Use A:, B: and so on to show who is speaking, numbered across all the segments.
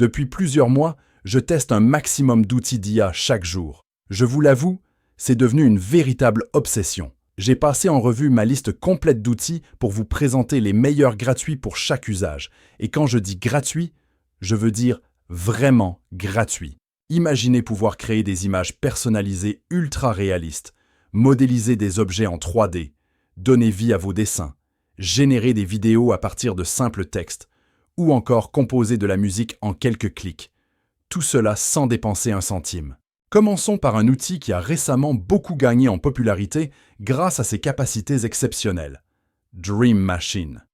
A: Depuis plusieurs mois, je teste un maximum d'outils d'IA chaque jour. Je vous l'avoue, c'est devenu une véritable obsession. J'ai passé en revue ma liste complète d'outils pour vous présenter les meilleurs gratuits pour chaque usage. Et quand je dis gratuit, je veux dire vraiment gratuit. Imaginez pouvoir créer des images personnalisées ultra réalistes, modéliser des objets en 3D, donner vie à vos dessins, générer des vidéos à partir de simples textes, ou encore composer de la musique en quelques clics. Tout cela sans dépenser un centime. Commençons par un outil qui a récemment beaucoup gagné en popularité grâce à ses capacités exceptionnelles. Dream Machine.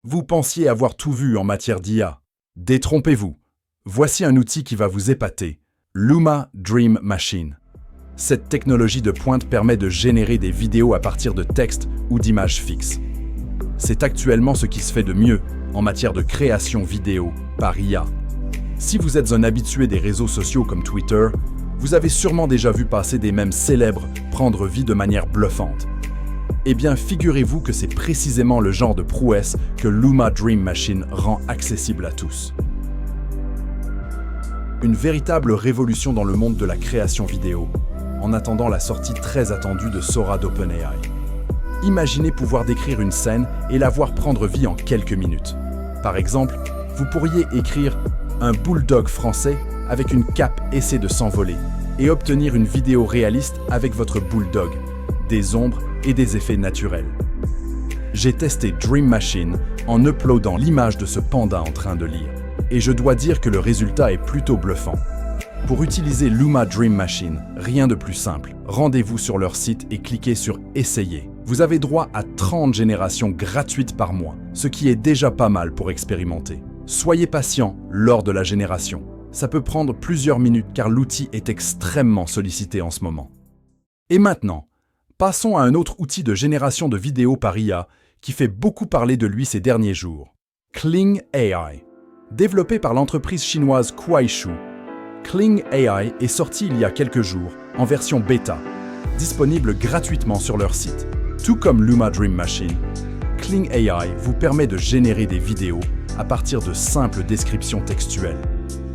A: Vous pensiez avoir tout vu en matière d'IA. Détrompez-vous. Voici un outil qui va vous épater. Luma Dream Machine. Cette technologie de pointe permet de générer des vidéos à partir de textes ou d'images fixes. C'est actuellement ce qui se fait de mieux en matière de création vidéo par IA. Si vous êtes un habitué des réseaux sociaux comme Twitter, vous avez sûrement déjà vu passer des mèmes célèbres prendre vie de manière bluffante. Eh bien, figurez-vous que c'est précisément le genre de prouesse que Luma Dream Machine rend accessible à tous. Une véritable révolution dans le monde de la création vidéo, en attendant la sortie très attendue de Sora d'OpenAI. Imaginez pouvoir décrire une scène et la voir prendre vie en quelques minutes. Par exemple, vous pourriez écrire « Un bulldog français avec une cape essaie de s'envoler » et obtenir une vidéo réaliste avec votre bulldog, des ombres et des effets naturels. J'ai testé Dream Machine en uploadant l'image de ce panda en train de lire, et je dois dire que le résultat est plutôt bluffant. Pour utiliser Luma Dream Machine, rien de plus simple. Rendez-vous sur leur site et cliquez sur « Essayer ». Vous avez droit à 30 générations gratuites par mois, ce qui est déjà pas mal pour expérimenter. Soyez patient lors de la génération. Ça peut prendre plusieurs minutes car l'outil est extrêmement sollicité en ce moment. Et maintenant, passons à un autre outil de génération de vidéos par IA qui fait beaucoup parler de lui ces derniers jours. Kling AI. Développé par l'entreprise chinoise Kuaishou, Kling AI est sorti il y a quelques jours en version bêta, disponible gratuitement sur leur site. Tout comme Luma Dream Machine, Kling AI vous permet de générer des vidéos à partir de simples descriptions textuelles.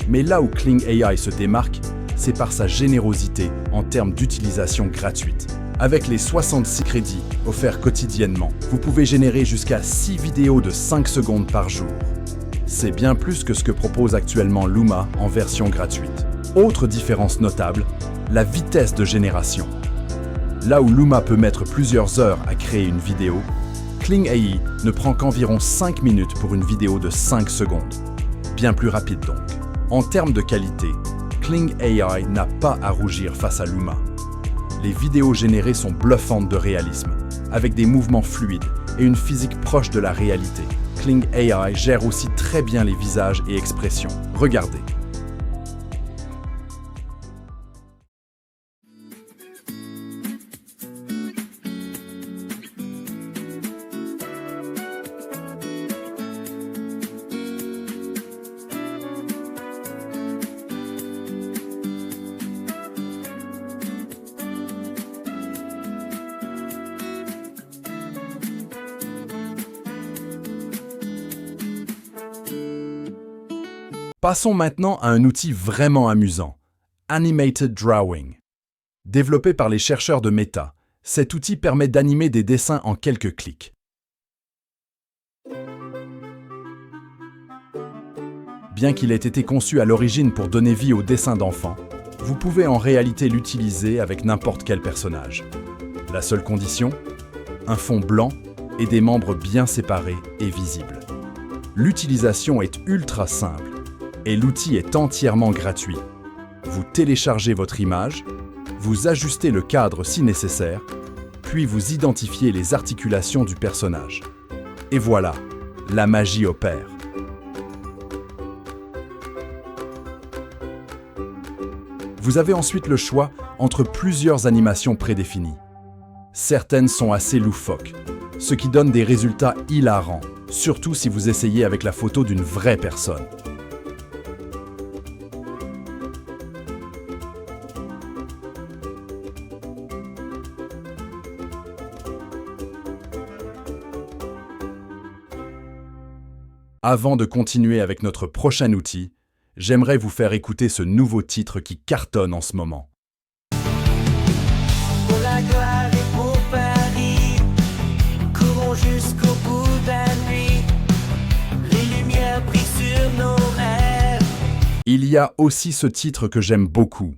A: Mais là où Kling AI se démarque, c'est par sa générosité en termes d'utilisation gratuite. Avec les 66 crédits offerts quotidiennement, vous pouvez générer jusqu'à 6 vidéos de 5 secondes par jour. C'est bien plus que ce que propose actuellement Luma en version gratuite. Autre différence notable, la vitesse de génération. Là où Luma peut mettre plusieurs heures à créer une vidéo, Kling AI ne prend qu'environ 5 minutes pour une vidéo de 5 secondes. Bien plus rapide donc. En termes de qualité, Kling AI n'a pas à rougir face à Luma. Les vidéos générées sont bluffantes de réalisme, avec des mouvements fluides et une physique proche de la réalité. Kling AI gère aussi très bien les visages et expressions. Regardez. Passons maintenant à un outil vraiment amusant, Animated Drawing. Développé par les chercheurs de Meta, cet outil permet d'animer des dessins en quelques clics. Bien qu'il ait été conçu à l'origine pour donner vie aux dessins d'enfants, vous pouvez en réalité l'utiliser avec n'importe quel personnage. La seule condition ? Un fond blanc et des membres bien séparés et visibles. L'utilisation est ultra simple. Et l'outil est entièrement gratuit. Vous téléchargez votre image, vous ajustez le cadre si nécessaire, puis vous identifiez les articulations du personnage. Et voilà, la magie opère. Vous avez ensuite le choix entre plusieurs animations prédéfinies. Certaines sont assez loufoques, ce qui donne des résultats hilarants, surtout si vous essayez avec la photo d'une vraie personne. Avant de continuer avec notre prochain outil, j'aimerais vous faire écouter ce nouveau titre qui cartonne en ce moment.
B: Pour la gloire et pour Paris, courons jusqu'au bout de la nuit. Les lumières brillent sur nos rêves.
A: Il y a aussi ce titre que j'aime beaucoup.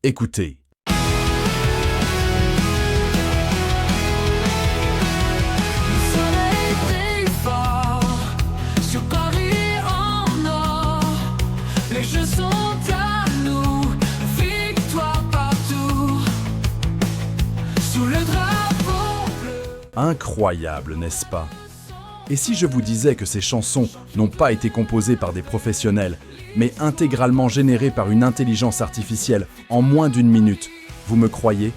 A: Écoutez.
B: Le soleil brille fort sur Paris en or. Les jeux sont à nous, victoire partout. Sous le drapeau bleu.
A: Incroyable, n'est-ce pas? Et si je vous disais que ces chansons n'ont pas été composées par des professionnels, mais intégralement générées par une intelligence artificielle en moins d'une minute, vous me croyez?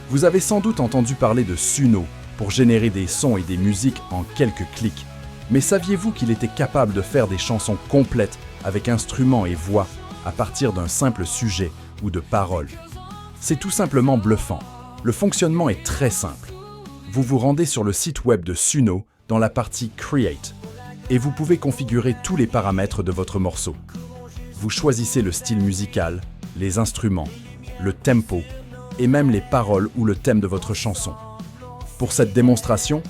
A: Vous avez sans doute entendu parler de Suno pour générer des sons et des musiques en quelques clics. Mais saviez-vous qu'il était capable de faire des chansons complètes avec instruments et voix à partir d'un simple sujet ou de paroles? C'est tout simplement bluffant. Le fonctionnement est très simple. Vous vous rendez sur le site web de Suno dans la partie Create et vous pouvez configurer tous les paramètres de votre morceau. Vous choisissez le style musical, les instruments, le tempo et même les paroles ou le thème de votre chanson. Pour cette démonstration,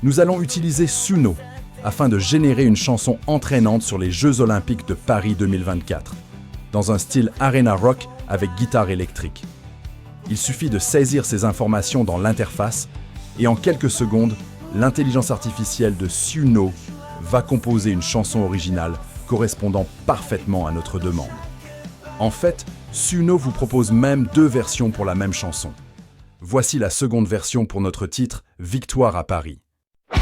A: nous allons utiliser Suno afin de générer une chanson entraînante sur les Jeux Olympiques de Paris 2024, dans un style arena rock avec guitare électrique. Il suffit de saisir ces informations dans l'interface et en quelques secondes, l'intelligence artificielle de Suno va composer une chanson originale correspondant parfaitement à notre demande. En fait, Suno vous propose même 2 versions pour la même chanson. Voici la seconde version pour notre titre « Victoire à Paris ».
B: Le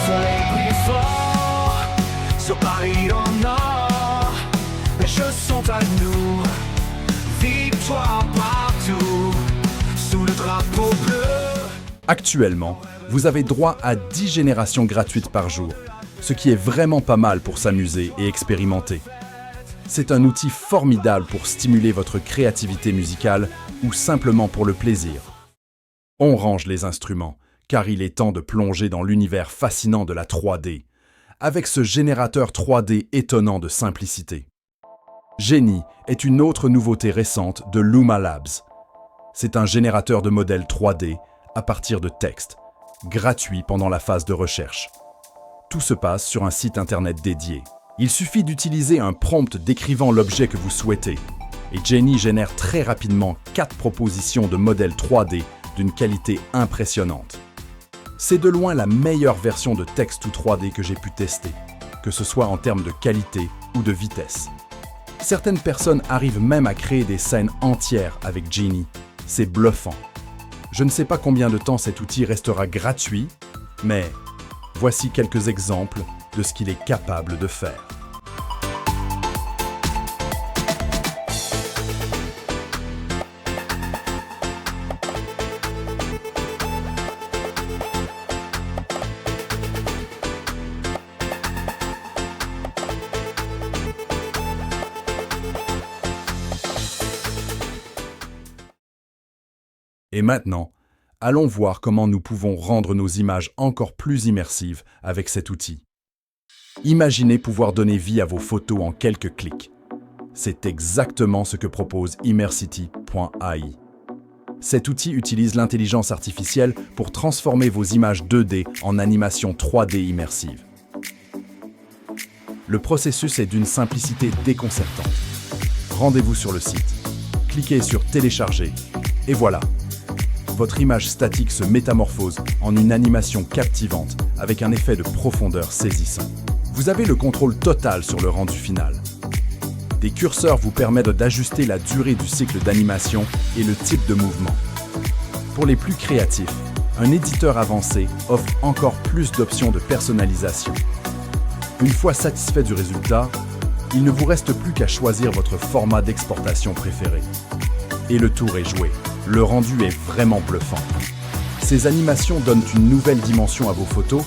B: soleil brille fort sur Paris en or. Les jeux sont à nous, victoire partout, sous le drapeau bleu.
A: Actuellement, vous avez droit à 10 générations gratuites par jour, ce qui est vraiment pas mal pour s'amuser et expérimenter. C'est un outil formidable pour stimuler votre créativité musicale ou simplement pour le plaisir. On range les instruments, car il est temps de plonger dans l'univers fascinant de la 3D, avec ce générateur 3D étonnant de simplicité. Genie est une autre nouveauté récente de Luma Labs. C'est un générateur de modèles 3D à partir de texte, gratuit pendant la phase de recherche. Tout se passe sur un site internet dédié. Il suffit d'utiliser un prompt décrivant l'objet que vous souhaitez, et Genie génère très rapidement 4 propositions de modèles 3D d'une qualité impressionnante. C'est de loin la meilleure version de texte ou 3D que j'ai pu tester, que ce soit en termes de qualité ou de vitesse. Certaines personnes arrivent même à créer des scènes entières avec Genie. C'est bluffant. Je ne sais pas combien de temps cet outil restera gratuit, mais voici quelques exemples de ce qu'il est capable de faire. Et maintenant, allons voir comment nous pouvons rendre nos images encore plus immersives avec cet outil. Imaginez pouvoir donner vie à vos photos en quelques clics. C'est exactement ce que propose Immersity.ai. Cet outil utilise l'intelligence artificielle pour transformer vos images 2D en animations 3D immersives. Le processus est d'une simplicité déconcertante. Rendez-vous sur le site, cliquez sur « Télécharger » et voilà. Votre image statique se métamorphose en une animation captivante avec un effet de profondeur saisissant. Vous avez le contrôle total sur le rendu final. Des curseurs vous permettent d'ajuster la durée du cycle d'animation et le type de mouvement. Pour les plus créatifs, un éditeur avancé offre encore plus d'options de personnalisation. Une fois satisfait du résultat, il ne vous reste plus qu'à choisir votre format d'exportation préféré. Et le tour est joué. Le rendu est vraiment bluffant. Ces animations donnent une nouvelle dimension à vos photos,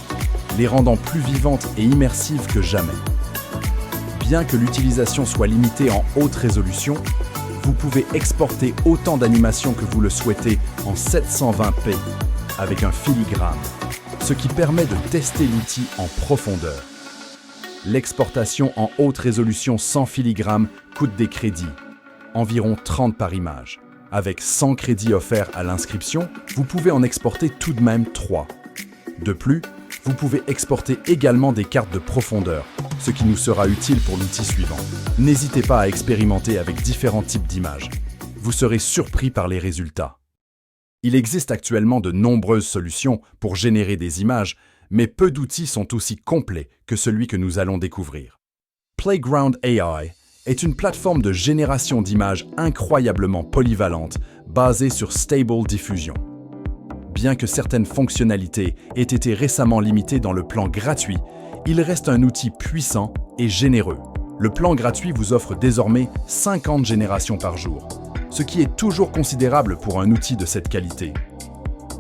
A: les rendant plus vivantes et immersives que jamais. Bien que l'utilisation soit limitée en haute résolution, Vous pouvez exporter autant d'animations que vous le souhaitez en 720p avec un filigrane, ce qui permet de tester l'outil en profondeur. L'exportation en haute résolution sans filigrane coûte des crédits, environ 30 par image. Avec 100 crédits offerts à l'inscription, vous pouvez en exporter tout de même 3. De plus, vous pouvez exporter également des cartes de profondeur, ce qui nous sera utile pour l'outil suivant. N'hésitez pas à expérimenter avec différents types d'images. Vous serez surpris par les résultats. Il existe actuellement de nombreuses solutions pour générer des images, mais peu d'outils sont aussi complets que celui que nous allons découvrir. Playground AI est une plateforme de génération d'images incroyablement polyvalente basée sur Stable Diffusion. Bien que certaines fonctionnalités aient été récemment limitées dans le plan gratuit, il reste un outil puissant et généreux. Le plan gratuit vous offre désormais 50 générations par jour, ce qui est toujours considérable pour un outil de cette qualité.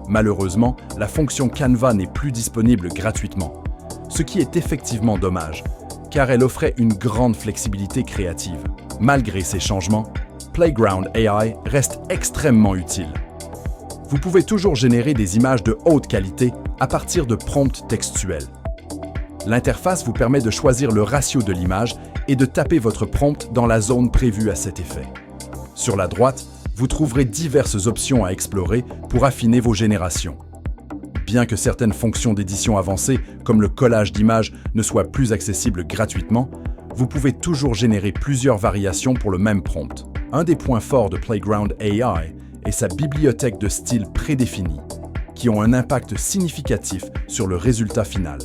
A: Malheureusement, la fonction Canva n'est plus disponible gratuitement, ce qui est effectivement dommage, car elle offrait une grande flexibilité créative. Malgré ces changements, Playground AI reste extrêmement utile. Vous pouvez toujours générer des images de haute qualité à partir de prompts textuels. L'interface vous permet de choisir le ratio de l'image et de taper votre prompt dans la zone prévue à cet effet. Sur la droite, vous trouverez diverses options à explorer pour affiner vos générations. Bien que certaines fonctions d'édition avancées, comme le collage d'images, ne soient plus accessibles gratuitement, vous pouvez toujours générer plusieurs variations pour le même prompt. Un des points forts de Playground AI est sa bibliothèque de styles prédéfinis, qui ont un impact significatif sur le résultat final.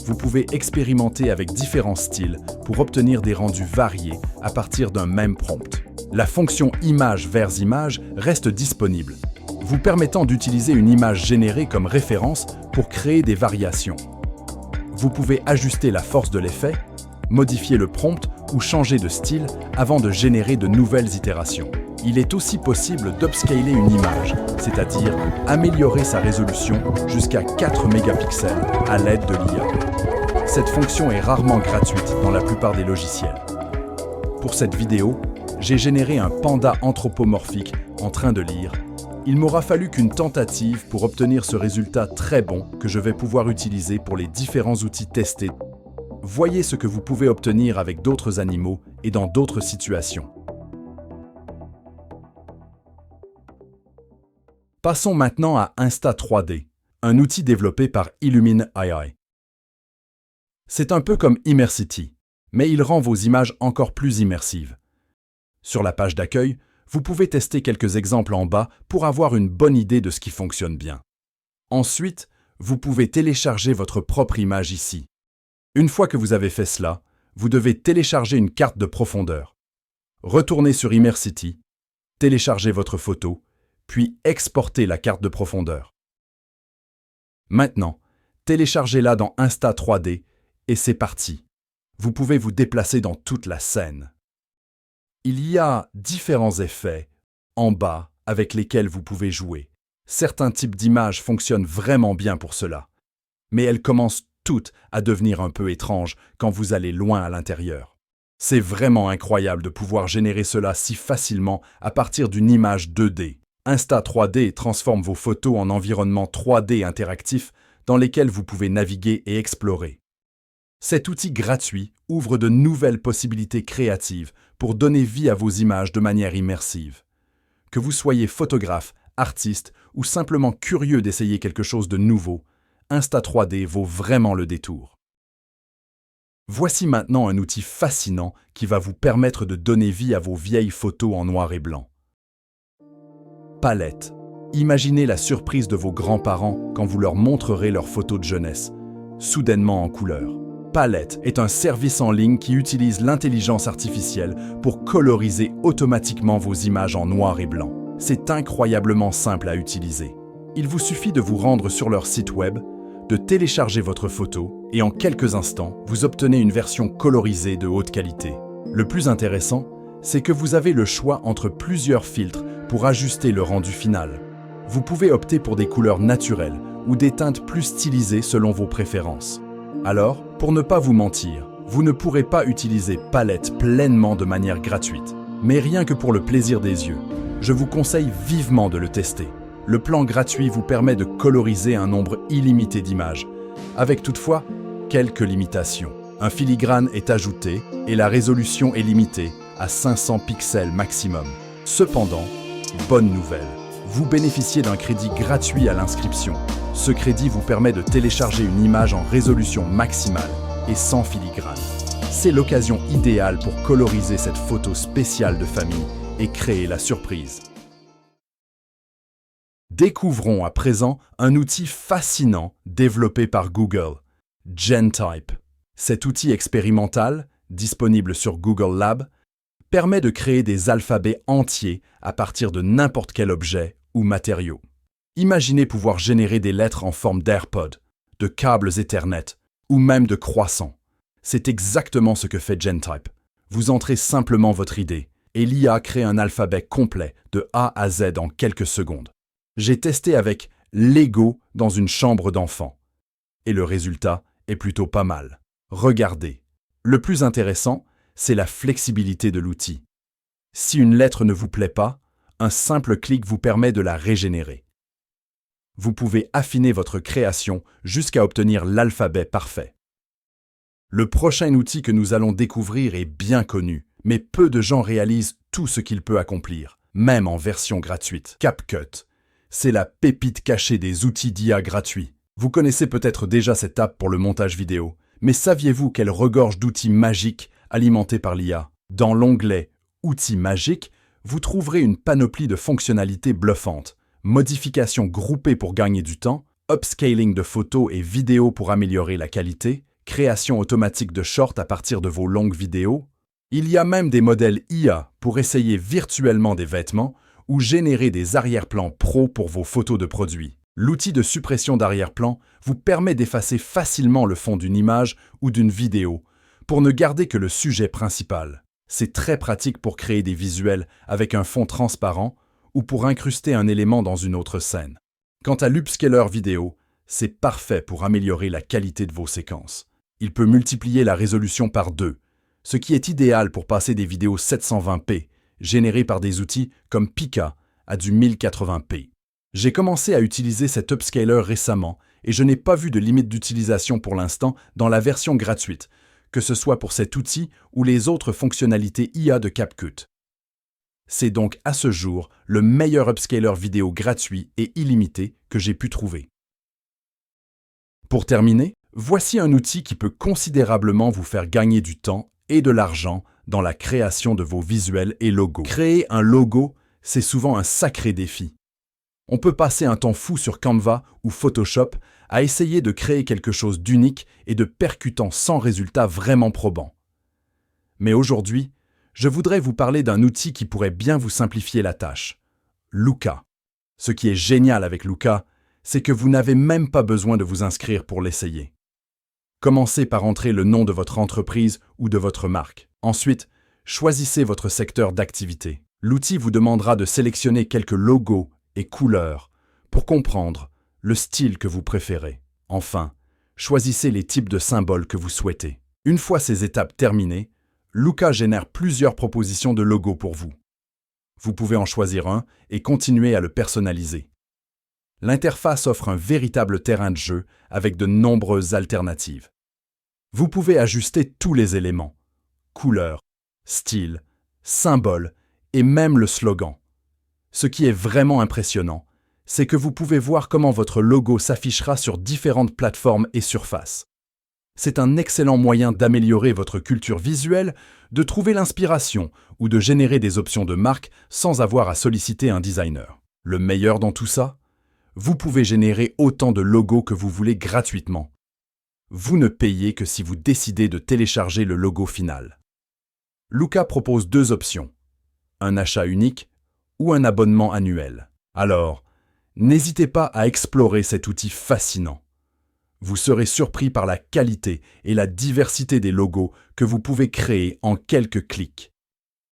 A: Vous pouvez expérimenter avec différents styles pour obtenir des rendus variés à partir d'un même prompt. La fonction image vers image reste disponible, vous permettant d'utiliser une image générée comme référence pour créer des variations. Vous pouvez ajuster la force de l'effet, modifier le prompt ou changer de style avant de générer de nouvelles itérations. Il est aussi possible d'upscaler une image, c'est-à-dire améliorer sa résolution jusqu'à 4 mégapixels à l'aide de l'IA. Cette fonction est rarement gratuite dans la plupart des logiciels. Pour cette vidéo, j'ai généré un panda anthropomorphique en train de lire. Il m'aura fallu qu'une tentative pour obtenir ce résultat très bon que je vais pouvoir utiliser pour les différents outils testés. Voyez ce que vous pouvez obtenir avec d'autres animaux et dans d'autres situations. Passons maintenant à Insta3D, un outil développé par Illumine AI. C'est un peu comme Immersity, mais il rend vos images encore plus immersives. Sur la page d'accueil, vous pouvez tester quelques exemples en bas pour avoir une bonne idée de ce qui fonctionne bien. Ensuite, vous pouvez télécharger votre propre image ici. Une fois que vous avez fait cela, vous devez télécharger une carte de profondeur. Retournez sur Immersity, téléchargez votre photo, puis exportez la carte de profondeur. Maintenant, téléchargez-la dans Insta3D et c'est parti. Vous pouvez vous déplacer dans toute la scène. Il y a différents effets en bas avec lesquels vous pouvez jouer. Certains types d'images fonctionnent vraiment bien pour cela, mais elles commencent toutes à devenir un peu étranges quand vous allez loin à l'intérieur. C'est vraiment incroyable de pouvoir générer cela si facilement à partir d'une image 2D. Insta3D transforme vos photos en environnements 3D interactifs dans lesquels vous pouvez naviguer et explorer. Cet outil gratuit ouvre de nouvelles possibilités créatives pour donner vie à vos images de manière immersive. Que vous soyez photographe, artiste ou simplement curieux d'essayer quelque chose de nouveau, Insta3D vaut vraiment le détour. Voici maintenant un outil fascinant qui va vous permettre de donner vie à vos vieilles photos en noir et blanc. Palette. Imaginez la surprise de vos grands-parents quand vous leur montrerez leurs photos de jeunesse, soudainement en couleur. Palette est un service en ligne qui utilise l'intelligence artificielle pour coloriser automatiquement vos images en noir et blanc. C'est incroyablement simple à utiliser. Il vous suffit de vous rendre sur leur site web, de télécharger votre photo et en quelques instants, vous obtenez une version colorisée de haute qualité. Le plus intéressant, c'est que vous avez le choix entre plusieurs filtres pour ajuster le rendu final. Vous pouvez opter pour des couleurs naturelles ou des teintes plus stylisées selon vos préférences. Alors, pour ne pas vous mentir, vous ne pourrez pas utiliser Palette pleinement de manière gratuite. Mais rien que pour le plaisir des yeux, je vous conseille vivement de le tester. Le plan gratuit vous permet de coloriser un nombre illimité d'images, avec toutefois quelques limitations. Un filigrane est ajouté et la résolution est limitée à 500 pixels maximum. Cependant, bonne nouvelle, vous bénéficiez d'un crédit gratuit à l'inscription. Ce crédit vous permet de télécharger une image en résolution maximale et sans filigrane. C'est l'occasion idéale pour coloriser cette photo spéciale de famille et créer la surprise. Découvrons à présent un outil fascinant développé par Google, GenType. Cet outil expérimental, disponible sur Google Lab, permet de créer des alphabets entiers à partir de n'importe quel objet ou matériau. Imaginez pouvoir générer des lettres en forme d'AirPod, de câbles Ethernet ou même de croissants. C'est exactement ce que fait GenType. Vous entrez simplement votre idée et l'IA crée un alphabet complet de A à Z en quelques secondes. J'ai testé avec Lego dans une chambre d'enfant et le résultat est plutôt pas mal. Regardez. Le plus intéressant, c'est la flexibilité de l'outil. Si une lettre ne vous plaît pas, un simple clic vous permet de la régénérer. Vous pouvez affiner votre création jusqu'à obtenir l'alphabet parfait. Le prochain outil que nous allons découvrir est bien connu, mais peu de gens réalisent tout ce qu'il peut accomplir, même en version gratuite. CapCut, c'est la pépite cachée des outils d'IA gratuits. Vous connaissez peut-être déjà cette app pour le montage vidéo, mais saviez-vous qu'elle regorge d'outils magiques alimentés par l'IA? Dans l'onglet « Outils magiques », vous trouverez une panoplie de fonctionnalités bluffantes, modifications groupées pour gagner du temps, upscaling de photos et vidéos pour améliorer la qualité, création automatique de shorts à partir de vos longues vidéos. Il y a même des modèles IA pour essayer virtuellement des vêtements ou générer des arrière-plans pro pour vos photos de produits. L'outil de suppression d'arrière-plan vous permet d'effacer facilement le fond d'une image ou d'une vidéo pour ne garder que le sujet principal. C'est très pratique pour créer des visuels avec un fond transparent ou pour incruster un élément dans une autre scène. Quant à l'upscaler vidéo, c'est parfait pour améliorer la qualité de vos séquences. Il peut multiplier la résolution par 2, ce qui est idéal pour passer des vidéos 720p générées par des outils comme Pika à du 1080p. J'ai commencé à utiliser cet upscaler récemment et je n'ai pas vu de limite d'utilisation pour l'instant dans la version gratuite, que ce soit pour cet outil ou les autres fonctionnalités IA de CapCut. C'est donc à ce jour le meilleur upscaler vidéo gratuit et illimité que j'ai pu trouver. Pour terminer, voici un outil qui peut considérablement vous faire gagner du temps et de l'argent dans la création de vos visuels et logos. Créer un logo, c'est souvent un sacré défi. On peut passer un temps fou sur Canva ou Photoshop à essayer de créer quelque chose d'unique et de percutant sans résultat vraiment probant. Mais aujourd'hui, je voudrais vous parler d'un outil qui pourrait bien vous simplifier la tâche, Looka. Ce qui est génial avec Looka, c'est que vous n'avez même pas besoin de vous inscrire pour l'essayer. Commencez par entrer le nom de votre entreprise ou de votre marque. Ensuite, choisissez votre secteur d'activité. L'outil vous demandera de sélectionner quelques logos et couleurs pour comprendre le style que vous préférez. Enfin, choisissez les types de symboles que vous souhaitez. Une fois ces étapes terminées, Looka génère plusieurs propositions de logos pour vous. Vous pouvez en choisir un et continuer à le personnaliser. L'interface offre un véritable terrain de jeu avec de nombreuses alternatives. Vous pouvez ajuster tous les éléments, couleurs, style, symboles et même le slogan. Ce qui est vraiment impressionnant, c'est que vous pouvez voir comment votre logo s'affichera sur différentes plateformes et surfaces. C'est un excellent moyen d'améliorer votre culture visuelle, de trouver l'inspiration ou de générer des options de marque sans avoir à solliciter un designer. Le meilleur dans tout ça, vous pouvez générer autant de logos que vous voulez gratuitement. Vous ne payez que si vous décidez de télécharger le logo final. Looka propose 2 options, un achat unique ou un abonnement annuel. Alors, n'hésitez pas à explorer cet outil fascinant. Vous serez surpris par la qualité et la diversité des logos que vous pouvez créer en quelques clics.